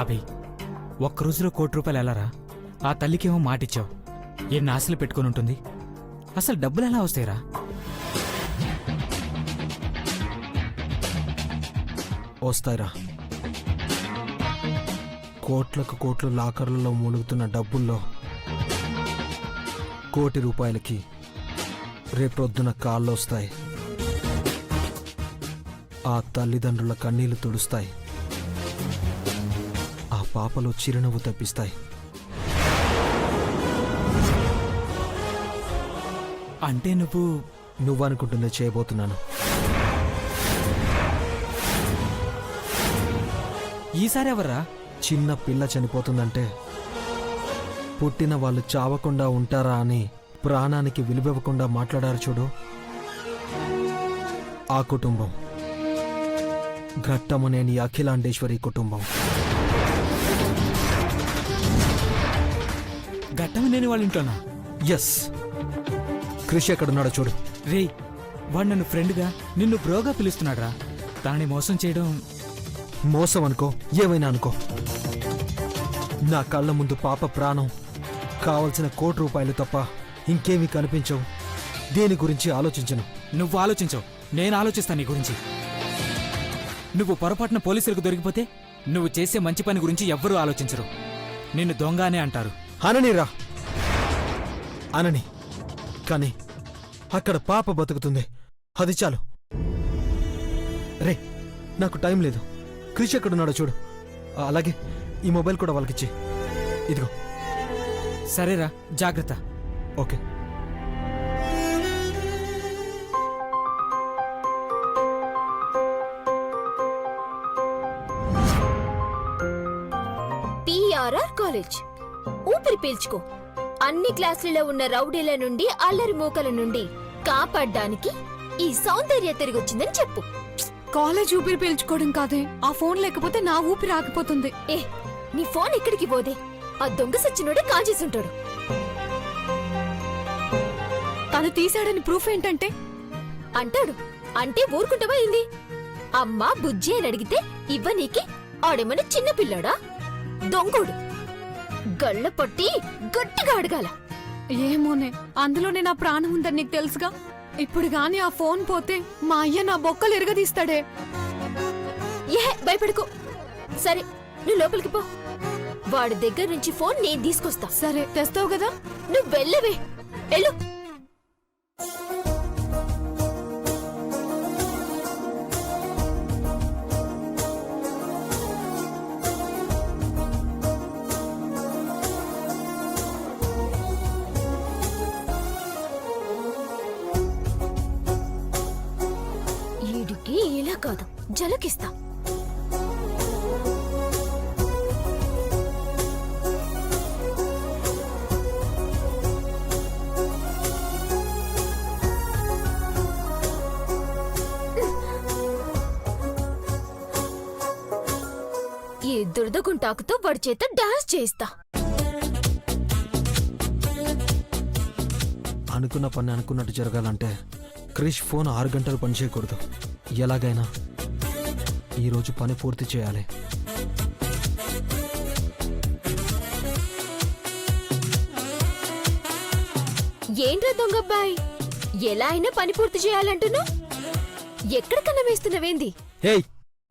అభి, ఒక్క రోజులో ₹1,00,00,000 ఎలారా? ఆ తల్లికేమో మాటిచ్చావు. ఎన్ని ఆశలు పెట్టుకుని ఉంటుంది. అసలు డబ్బులు ఎలా వస్తాయిరా? వస్తాయిరా. కోట్లకు కోట్లు లాకర్లలో మూలుగుతున్న డబ్బుల్లో ₹1,00,00,000కి రేపొద్దున కాళ్ళు వస్తాయి. ఆ తల్లిదండ్రుల కన్నీళ్లు తుడుస్తాయి. ఆ పాపలో చిరునవ్వు తప్పిస్తాయి. అంటే నువ్వనుకుంటుందే చేయబోతున్నాను. ఈసారి ఎవర్రా? చిన్న పిల్ల చనిపోతుందంటే పుట్టిన వాళ్ళు చావకుండా ఉంటారా అని ప్రాణానికి విలువివ్వకుండా మాట్లాడారు చూడు, ఆ కుటుంబం ఘట్టమనేని అఖిలాండేశ్వరి కుటుంబం. ఘట్టమనేని వాళ్ళ ఇంట్లోనా? ఎస్. క్రిష్ ఎక్కడున్నాడో చూడు. రేయ్, వాడు నన్ను ఫ్రెండ్గా, నిన్ను బ్రోగా పిలుస్తున్నాడ్రా. తనని మోసం చేయడం మోసం అనుకో, ఏమైనా అనుకో, నా కళ్ళ ముందు పాప ప్రాణం, కావలసిన ₹1,00,00,000 తప్ప ఇంకేమీ కనిపించవు. దేని గురించి ఆలోచించను. నువ్వు ఆలోచించవు, నేను ఆలోచిస్తాను నీ గురించి. నువ్వు పొరపాటున పోలీసులకు దొరికిపోతే నువ్వు చేసే మంచి పని గురించి ఎవ్వరూ ఆలోచించరు. నిన్ను దొంగ అనే అంటారు. అననిరా, అనని. కానీ అక్కడ పాప బతుకుతుంది, అది చాలు. రే, నాకు టైం లేదు. క్రిష్ ఎక్కడున్నాడో చూడు. అలాగే ఈ మొబైల్ కూడా వాళ్ళకిచ్చి. ఇదిగో. సరేరా, జాగ్రత్త. ఓకే. PRR college. ఊపిరి పీల్చుకో. అన్ని క్లాసులలో ఉన్న రౌడీల నుండి, అల్లరి మూకల నుండి కాపాడ్డానికి ఈ సౌందర్య తిరిగొచ్చిందని చెప్పు. కాలేజ్ ఊపిరి పీల్చుకోవడం కాదే, ఆ ఫోన్ లేకపోతే నా ఊపిరి ఆగిపోతుంది. ఏ, నీ ఫోన్ ఎక్కడికి పోదే? ఆ దొంగ సచ్చినోడే కాజేసుంటాడు. తను తీశాడని ప్రూఫ్ ఏంటంటే? అంటాడు అంటే ఊరుకుంటావా ఏంది? అమ్మా బుజ్జి అని అడిగితే ఇవ్వనీకి ఆడేమన్నా చిన్న పిల్లాడా? దొంగోడు. గళ్ళ పట్టి గట్టిగా అడగాల. ఏమోనే, అందులోనే నా ప్రాణం ఉందని నీకు తెలుసుగా. ఇప్పుడు గాని ఆ ఫోన్ పోతే మా అయ్య నా బొక్కలు ఎరగదీస్తాడే. ఏ, భయపడుకో. సరే, నువ్వు లోపలికి పో. వాడి దగ్గర నుంచి ఫోన్ నేను తీసుకొస్తా. సరే, తెస్తావు కదా? నువ్వు వెళ్ళవే, వెళ్ళు. ఈడికి ఇలా కాదు, జలకిస్తా. ఈ దురదగుంటాకుతో వాడి చేత డాన్స్ చేయిస్తా. అనుకున్న పని అనుకున్నట్టు జరగాలంటే క్రిష్ ఫోన్ 6 గంటలు పనిచేయకూడదు. ఎలాగైనా ఈరోజు పని పూర్తి చేయాలి. ఏంట్రా దొంగబ్బాయ్, ఎలా అయినా పని పూర్తి చేయాలంటున్నావు? ఎక్కడ కన్నం వేస్తున్నావేంది? ఏయ్,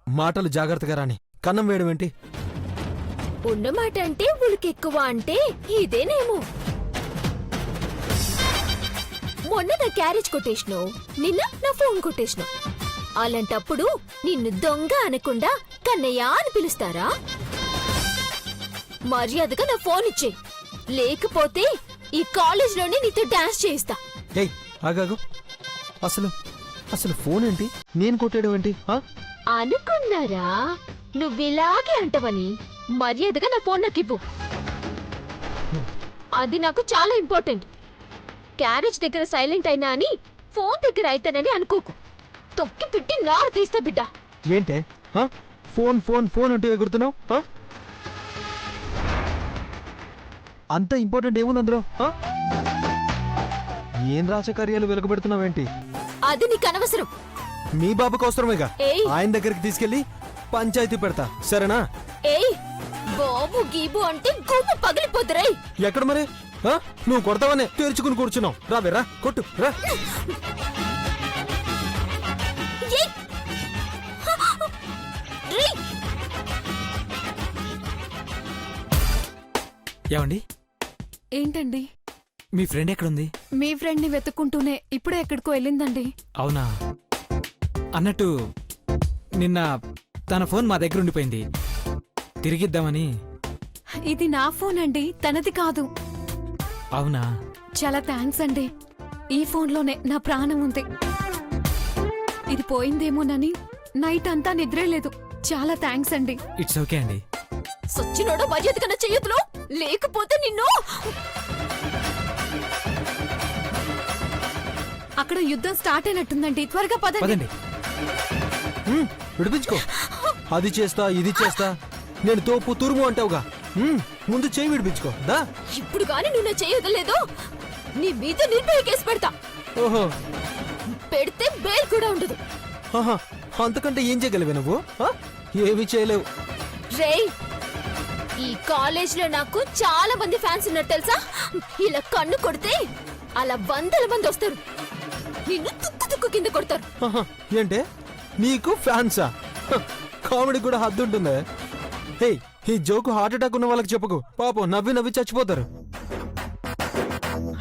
మాటలు జాగ్రత్తగా రాని. కన్నం వేయడం ఏంటి? ఉన్నమాట అంటే ఉలికెక్కువ అంటే ఇదేనేమో. మొన్న నా క్యారేజ్ కొట్టేసినావు, నిన్న నా ఫోన్ కొట్టేసినావు. అలాంటప్పుడు నిన్ను దొంగ అనకుండా కన్నయ్య అని పిలుస్తారా? మర్యాదగా నా ఫోన్ ఇచ్చే, లేకపోతే ఈ కాలేజ్లోనే నీతో డాన్స్ చేయిస్తా. ఏయ్, ఆగాగు. అసలు ఫోన్ ఏంటి? నేను కొట్టేయడం ఏంటి? అనుకున్నారా నువ్విలాగే అంటవని? మర్యాదగా నా ఫోన్ నాకు ఇవ్వు. అది నాకు చాలా ఇంపార్టెంట్. క్యారేజ్ దగ్గర సైలెంట్ అయినా అని ఫోన్ దగ్గర అయితేనని అనుకోకు. తొక్కి పెట్టి నారు తీస్తా బిడ్డ. ఏంటే ఫోన్ ఫోన్ ఫోన్ అంటూ ఎగురుతున్నావు? అంత ఇంపార్టెంట్ ఏముంది అందులో? ఏం రాజకార్యాలు వెలుగుపెడుతున్నావేంటి? అది నీకు అనవసరం. మీ బాబుకు అవసరమేగా. ఆయన దగ్గరికి తీసుకెళ్లి పంచాయతీ పెడతా, సరేనా? ఏయ్, బాబు గీబు అంటే గుమ్మ పగిలిపోతురాయి. ఎక్కడ మరి ఆ? నువ్వు కొడతావనే తెరుచుకుని కూర్చున్నావు. రావే రా, కొట్టు రా. ఏమండి, ఏంటండి? మీ ఫ్రెండ్ ఎక్కడుంది? మీ ఫ్రెండ్ ని వెతుక్కుంటూనే ఇప్పుడే ఎక్కడికో వెళ్ళిందండి. అవునా? అన్నట్టు నిన్న తన ఫోన్ మా దగ్గర ఉండిపోయింది, తిరిగిద్దామని. ఇది నా ఫోన్ అండి, తనది కాదు. అవునా? చాలా థ్యాంక్స్ అండి. ఈ ఫోన్లోనే నా ప్రాణం ఉంది. ఇది పోయిందేమోనని నైట్ అంతా నిద్రే లేదు. చాలా థ్యాంక్స్ అండి. ఇట్స్ ఓకే అండి. సచ్చినోడు మర్యాద కన్నా చెయ్యదులు, లేకపోతే నిన్ను. అక్కడ యుద్ధం స్టార్ట్ అయినట్టుందండి, త్వరగా పదండి. పదండి. విడిపించుకో. అది చేస్తా ఇది చేస్తా, నేను తోపు తురుము అంటావుగా. ముందు చేయి విడిపించుకో దా. ఇప్పుడు గాని నువ్వు చేయగలేదు, నీ మీద నిర్భయ కేసు పెడతా. ఓహో, పెడితే బెయిల్ కూడా ఉండదు. ఆహా, అంతకంటే ఏం చేయగలివే నువ్వు? ఆ? ఏమీ చేయలేవు. రేయ్, ఈ కాలేజ్ లో నాకు చాలా మంది ఫ్యాన్స్ ఉన్నారు తెలుసా. ఇలా కన్ను కొడితే అలా వందల మంది వస్తారు, నిన్ను తుక్కు తుక్కు కింద కొడతారు. ఆహా, ఏంటే నీకు ఫ్యాన్సా? కామెడీ కూడా హద్దు ఉంటుంది. హే, ఈ జోకు హార్ట్ అటాక్ ఉన్న వాళ్ళకి చెప్పకు, పాపం నవ్వి నవ్వి చచ్చిపోతారు.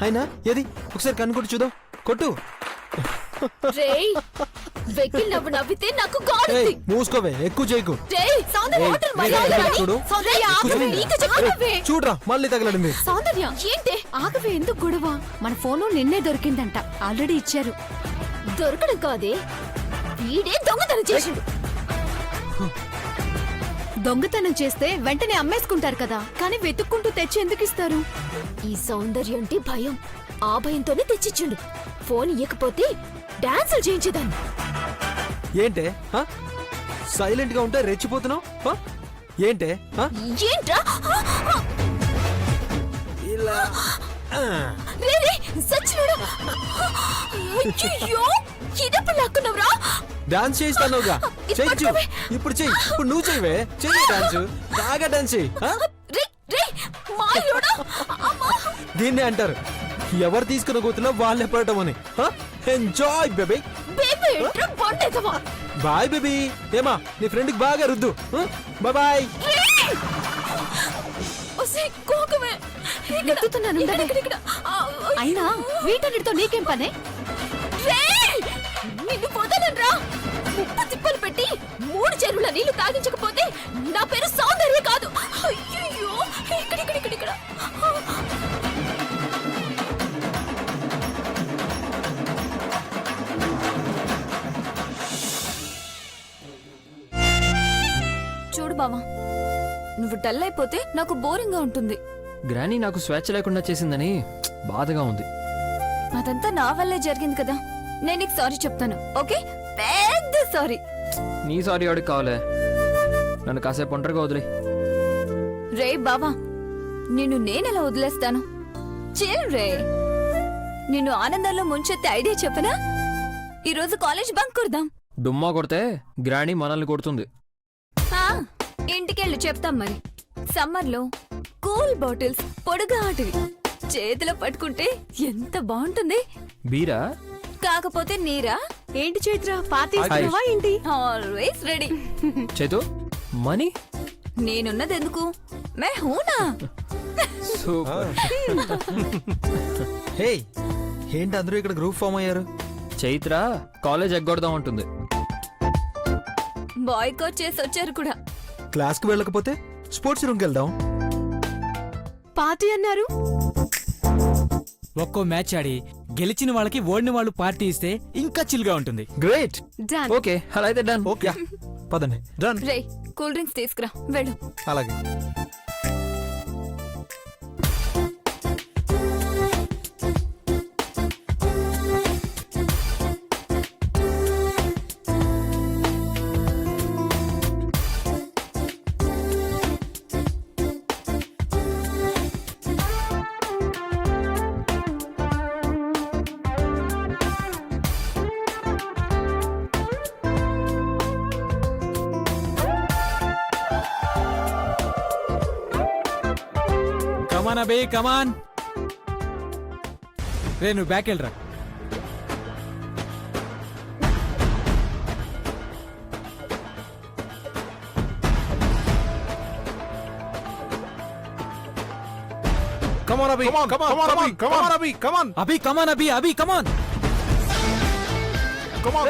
అయినా ఏది ఒకసారి కన్ను కొట్టు చూద్దాం. కొట్టు. రేయ్, వెక్కిల్ నవ్వు నవ్వితే నాకు గాడుంది. ఏయ్, మూసుకోవే, ఎక్కువ చేయకు. రేయ్, సౌందర్య ఏయ్, హోటల్ ఏయ్, మర్యాద రాని. చూడు. సౌందర్య, ఎక్కువ ఆగవే, చేయి. నీకు చెప్పవే. చూడరా మళ్ళీ తగలడింది. సౌందర్య, ఏంటి ఆగవే, ఎందుకు గొడవ? మన ఫోను నిన్నే దొరికిందంట, ఆల్రెడీ ఇచ్చారు. దొరకడం కాదే, వీడే దొంగతనం చేసిండు. దొంగతనం చేస్తే వెంటనే అమ్మేసుకుంటారు కదా, కానీ వెతుక్కుంటూ తెచ్చి ఎందుకు ఇస్తారు? ఈ సౌందర్యం అంటే భయం, ఆ భయంతోనే తెచ్చిచ్చిండు. ఫోన్ ఇయ్యకపోతే డాన్సులు చేయించేదాన్ని. ఏంటే సైలెంట్ గా ఉంటే రెచ్చిపోతున్నావు? ఆ? ఏంటే ఆ? ఏంట్రా? ఇలా ఆ. రే రే, సచ్చినోడా. అయ్యయ్యో, ఇదెప్పుడు లాక్కున్నావురా? డాన్స్ చేయిస్తానుగా. ఇది చెయ్యి పట్టుకోవే. ఇప్పుడు చెయ్యి. ఇప్పుడు నువ్వు చెయ్యవే. చెయ్యి డాన్స్, బాగా డాన్స్ చెయ్యి. ఆ? రే రే, మాయోడా. అమ్మా. దీన్నే అంటారు ఎవరు తీసుకున్న గోతులో వాళ్ళే పడటం అని. Enjoy baby. బేబీ ఏంట్రా, బండెదవా. Bye baby. ఏమా నీ ఫ్రెండ్కి బాగా రుద్దు. Bye bye. ఒసే కోకమే. ఎత్తుతున్నాను, ఉండండి. ఇక్కడ. అయినా వీటన్నిటితో నీకేం పనే? రేయ్, నిన్ను పోదలనరా. ముప్పు తిప్పలు పెట్టి 3 చెరువుల నీళ్లు తాగించకపోతే నా పేరు సౌందర్య కాదు. అయ్యయ్యో, ఇక్కడ. చూడు బావా, నువ్వు డల్ అయిపోతే నాకు బోరింగ్ గా ఉంటుంది. గ్రానీ నాకు స్వేచ్ఛ లేకుండా చేసిందని బాధగా ఉంది. అదంతా నా వల్లే జరిగింది కదా. నేను నీకు సారీ చెప్తాను, ఓకే? పెద్ద సారీ. నీ సారీ ఎవడికి కావాలే? నన్ను కాసేపు ఒంటరిగా వదిలే. రే బావా, నిన్ను నేనెలా వదిలేస్తాను? చిల్ రే. నిన్ను ఆనందంలో ముంచెత్తే ఐడియా చెప్పనా? ఈరోజు కాలేజ్ బంక్ కొడదాం. డుమ్మా కొడితే గ్రానీ మనల్ని కొడుతుంది. ఆ, ఇంటికెళ్ళి చెప్తాం మరి. సమ్మర్లో కూల్ బాటిల్స్ పొడుగాటివి చేతిలో పట్టుకుంటే ఎంత బాగుంటుంది. బీరా? కాకపోతే నీరా. ఏంటి చైత్ర, పాతేస్తున్నావా ఏంటి? Always ready. చేతు మనీ నేనున్నది ఎందుకు? మే హూనా. సూపర్. హే, ఏంటి అందరూ ఇక్కడ గ్రూప్ ఫామ్ అయ్యారు? చైత్ర కాలేజ్ ఎగ్గొడదాం అంటుంది. బాయ్కాట్ చేసి వచ్చారు కూడా. క్లాస్కి వెళ్ళకపోతే స్పోర్ట్స్ రూమ్కి వెళ్దాం. పార్టీ అన్నారు. ఒక్కో మ్యాచ్ ఆడి గెలిచిన వాళ్ళకి ఓడిన వాళ్ళు పార్టీ ఇస్తే ఇంకా చిల్గా ఉంటుంది. గ్రేట్. డన్. ఓకే, అలా అయితే డన్. ఓకే పదండి. డన్. రే, కూల్ డ్రింక్స్ తీసుకురా, వెళ్ళు. అలాగే. కమాన్ అభి కమాన్. రే నువ్వు బ్యాక్ వెళ్ళరా. Come on, Abhi. Come on, Abhi. Abhi come on Abhi Abhi come on. Come on,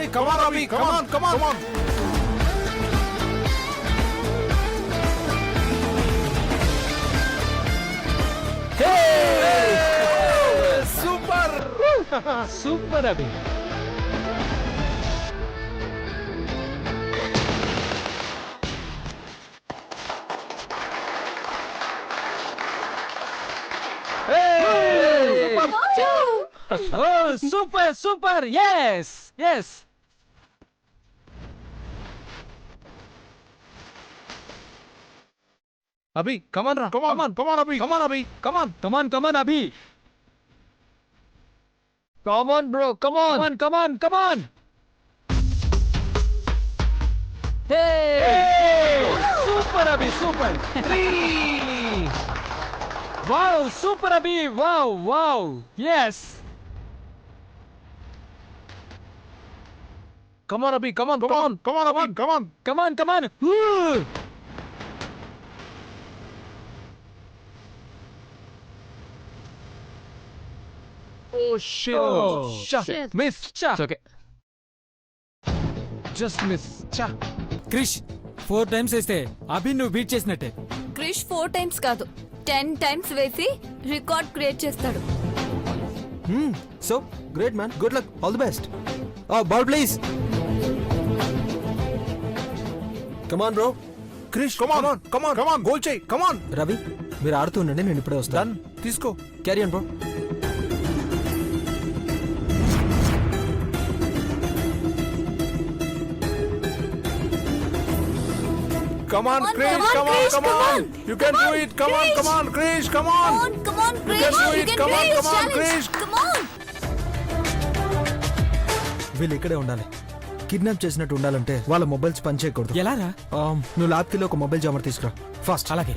Abhi. Come on. Super Abhi. Super yes. Abhi, come on, Abhi. Come on Abhi. Come on bro come on. Come on. Super Abhi super. Wow super Abhi wow yes. Come on, Abhi. Come on. Come on. Oh, shit. Shit. Miss. Okay Just miss. Krish 4 times వేస్తే అభి నువ్వు beat చేసినట్టే. Krish 4 times కాదు 10 times వేసి record create చేస్తాడు. So, great, man. Good luck. All the best. Oh, ball, please. Come on, bro. Krish, come on. Goal check. Come on. Ravi మీరు ఆడుతూ ఉండండి, నేను ఇప్పుడే వస్తాను. Done. తీసుకో. Carry on, bro. Come on, Krish. Come on. You can do it. Come on, Krish. Come on. Come on, Krish. can do You it. can Come do on, this come on, challenge. Krish. Come on. వీళ్ళు ఇక్కడే ఉండాలి. Kidnap చేసినట్టు ఉండాలంటే వాళ్ళ mobiles పనిచేయకూడదు. ఎలా రా? నువ్వు ల్యాబ్కి వెళ్ళి ఒక మొబైల్ జామర్ తీసుకురా ఫాస్ట్. అలాగే.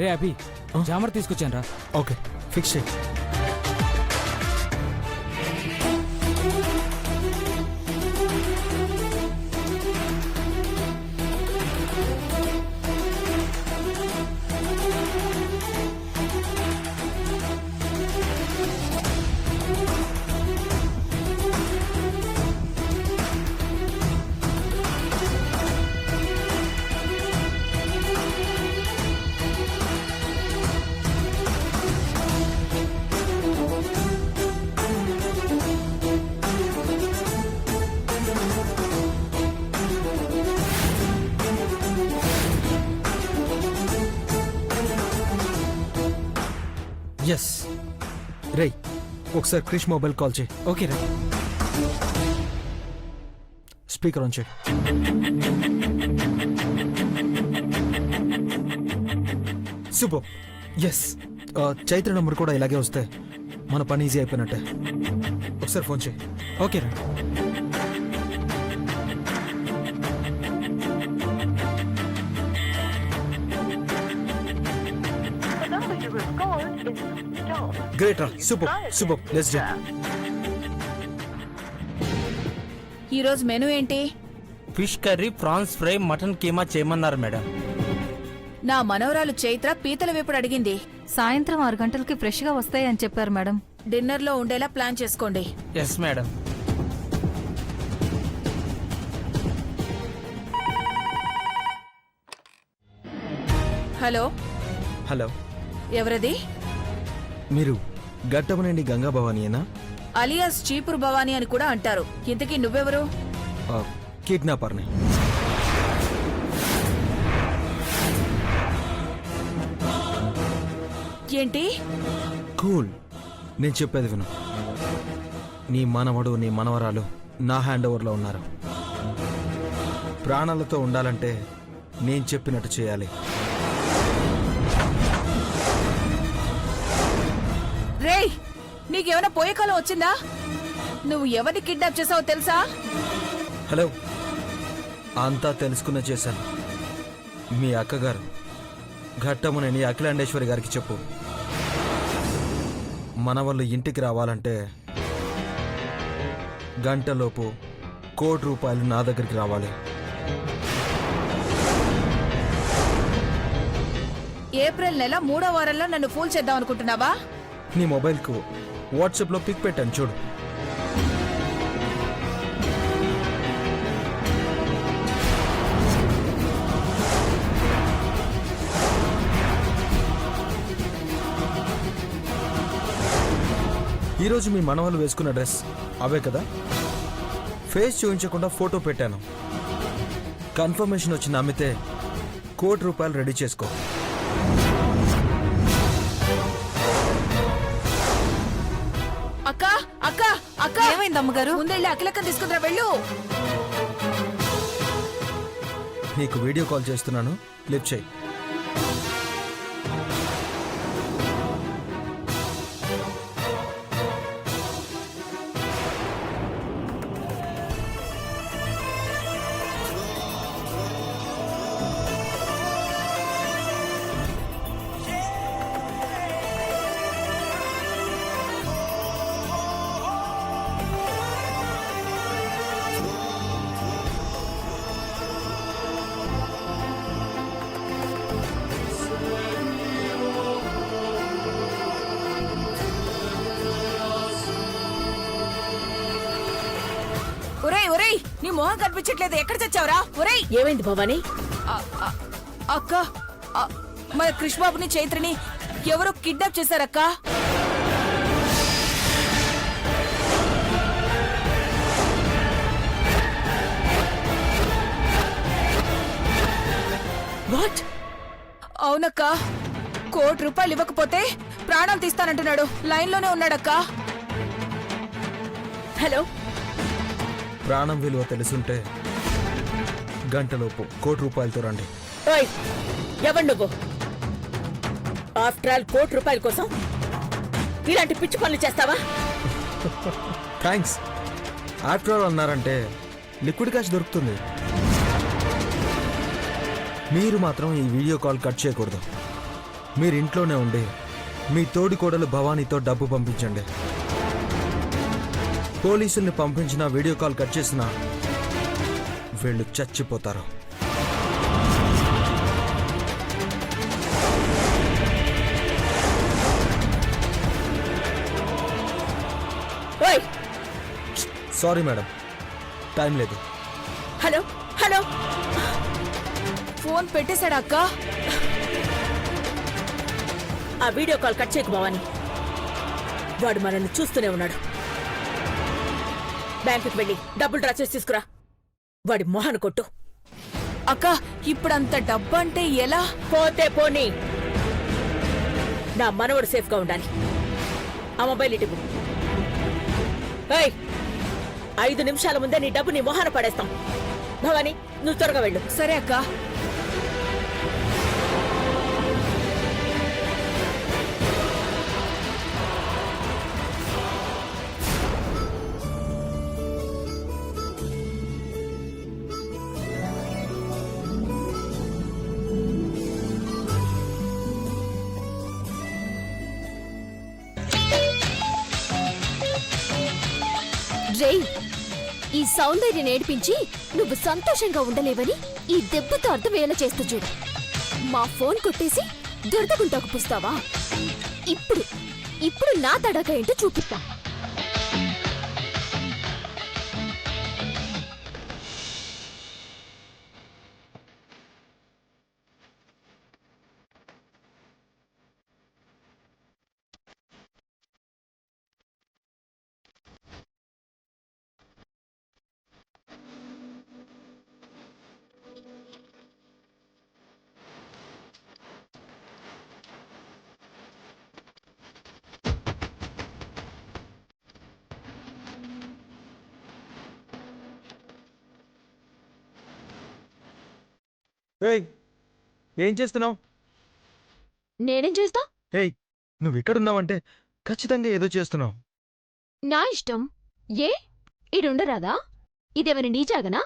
రే అభి జామర్ తీసుకొచ్చాను రా. ఓకే, ఫిక్స్ చేయి. ఎస్ రే, ఒకసారి క్రిష్ మొబైల్ కాల్ చేయి. ఓకే రా. స్పీకర్ ఆన్ చేయి. సూపర్. ఎస్, చైత్ర నంబర్ కూడా ఇలాగే వస్తే మన పని ఈజీ అయిపోయినట్టే. ఒకసారి ఫోన్ చేయి. ఓకే రా. గ్రేట్ రా. సూపర్. Let's do. ఈరోజు మెనూ ఏంటి? Fish curry, prawns fry, mutton keema చేయమన్నారు మేడం. నా మనవరాలు చైత్ర పీతల వేపుడు అడిగింది. సాయంత్రం 6 గంటలకి ఫ్రెష్ గా వస్తాయని చెప్పారు మేడం. డిన్నర్ లో ఉండేలా ప్లాన్ చేసుకోండి. Yes madam. హలో, ఎవరది? మీరు గట్టమనేని గంగా భవానీయేనా? అలియాస్ చీపురు భవానీ అని కూడా అంటారు. ఇంతకీ నువ్వెవరు? కిడ్నాపర్ని. ఏంటి? కూల్, నేను చెప్పేది విను. నీ మనవడు, నీ మనవరాలు నా హ్యాండ్ ఓవర్లో ఉన్నారు. ప్రాణాలతో ఉండాలంటే నేను చెప్పినట్టు చేయాలి. రేయ్ నీకేమైనా పోయే కాలం వచ్చిందా? నువ్వు ఎవరిని కిడ్నాప్ చేసావో తెలుసా? హలో, అంతా తెలుసుకునే చేశాను. మీ అక్కగారు ఘట్టమునేని అఖిలాండేశ్వరి గారికి చెప్పు. మన వాళ్ళు ఇంటికి రావాలంటే గంటలోపు ₹1,00,00,000 నా దగ్గరికి రావాలి. ఏప్రిల్ నెల 3వ వారంలో నన్ను ఫూల్ చేద్దాం అనుకుంటున్నావా? నీ మొబైల్కు వాట్సాప్లో పిక్ పెట్టాను చూడు. ఈరోజు మీ మనవాళ్ళు వేసుకున్న డ్రెస్ అవే కదా? ఫేస్ చూపించకుండా ఫోటో పెట్టాను. కన్ఫర్మేషన్ వచ్చి నమ్మితే ₹1,00,00,000 రెడీ చేసుకో. అక్క అక్క అక్క ఏమైంది అమ్మగారు? ముందెళ్ళి అఖిలక్క తీసుకుందిరా వెళ్ళు. నీకు వీడియో కాల్ చేస్తున్నాను, లిఫ్ట్ చేయి. ఒరేయ్ ఒరేయ్ నీ మొహం కనిపించట్లేదు, ఎక్కడ చచ్చావురా? ఒరేయ్ ఏమైంది భవానీ? అక్క మన క్రిష్ బాబుని చైత్రని ఎవరో కిడ్నాప్ చేశారక్క. వాట్? అవునక్క, ₹1,00,00,000 ఇవ్వకపోతే ప్రాణాలు తీస్తానంటున్నాడు. లైన్లోనే ఉన్నాడక్క. హలో, ప్రాణం విలువ తెలుసుంటే గంటలోపు ₹1,00,00,000 రండి. ఓయ్ ఎవరు నువ్వు? ఆఫ్టర్ ఆల్ ₹1,00,00,000 కోసం ఇలాంటి పిచ్చి పనులు చేస్తావా? థ్యాంక్స్. ఆఫ్టర్ ఆల్ అన్నారంటే లిక్విడ్ క్యాష్ దొరుకుతుంది. మీరు మాత్రం ఈ వీడియో కాల్ కట్ చేయకూడదు. మీరు ఇంట్లోనే ఉండి మీ తోడికోడలు భవానీతో డబ్బు పంపించండి. పోలీసుల్ని పంపించిన వీడియో కాల్ కట్ చేసిన వీళ్ళు చచ్చిపోతారు. ఓయ్ సారీ మేడం, టైం లేదు. హలో హలో, ఫోన్ పెట్టేశాడా అక్క? ఆ వీడియో కాల్ కట్ చేయకు భవానీ. వాడు మనల్ని చూస్తూనే ఉన్నాడు. బ్యాంకుకి వెళ్ళి డబ్బులు డ్రా చేసి తీసుకురా. వాడి మొహాన్ని కొట్టు. అక్క ఇప్పుడంత డబ్బు అంటే ఎలా? పోతే పోనీ, నా మనవడు సేఫ్గా ఉండాలి. ఆ మొబైల్ ఇటు. 5 నిమిషాల ముందే నీ డబ్బు నీ మొహాన పడేస్తాం. భవానీ, నువ్వు త్వరగా వెళ్ళు. సరే అక్క. రేయ్, ఈ సౌందర్యం నేర్పించి నువ్వు సంతోషంగా ఉండలేవని ఈ దెబ్బతో అర్థమయ్యేలా చేస్తూ చూడు. మా ఫోన్ కొట్టేసి దురదగుంటాకు పుస్తావా? ఇప్పుడు ఇప్పుడు నా తడక ఏంటో చూపిస్తా. ఏయ్, ఏం చేస్తున్నావు? నేనేం చేస్తా? ఏయ్, నువ్వు ఇక్కడున్నావంటే ఖచ్చితంగా ఏదో చేస్తున్నావు. నా ఇష్టం. ఏ ఈడుండరాదా? ఇదేమని నీ జాగనా?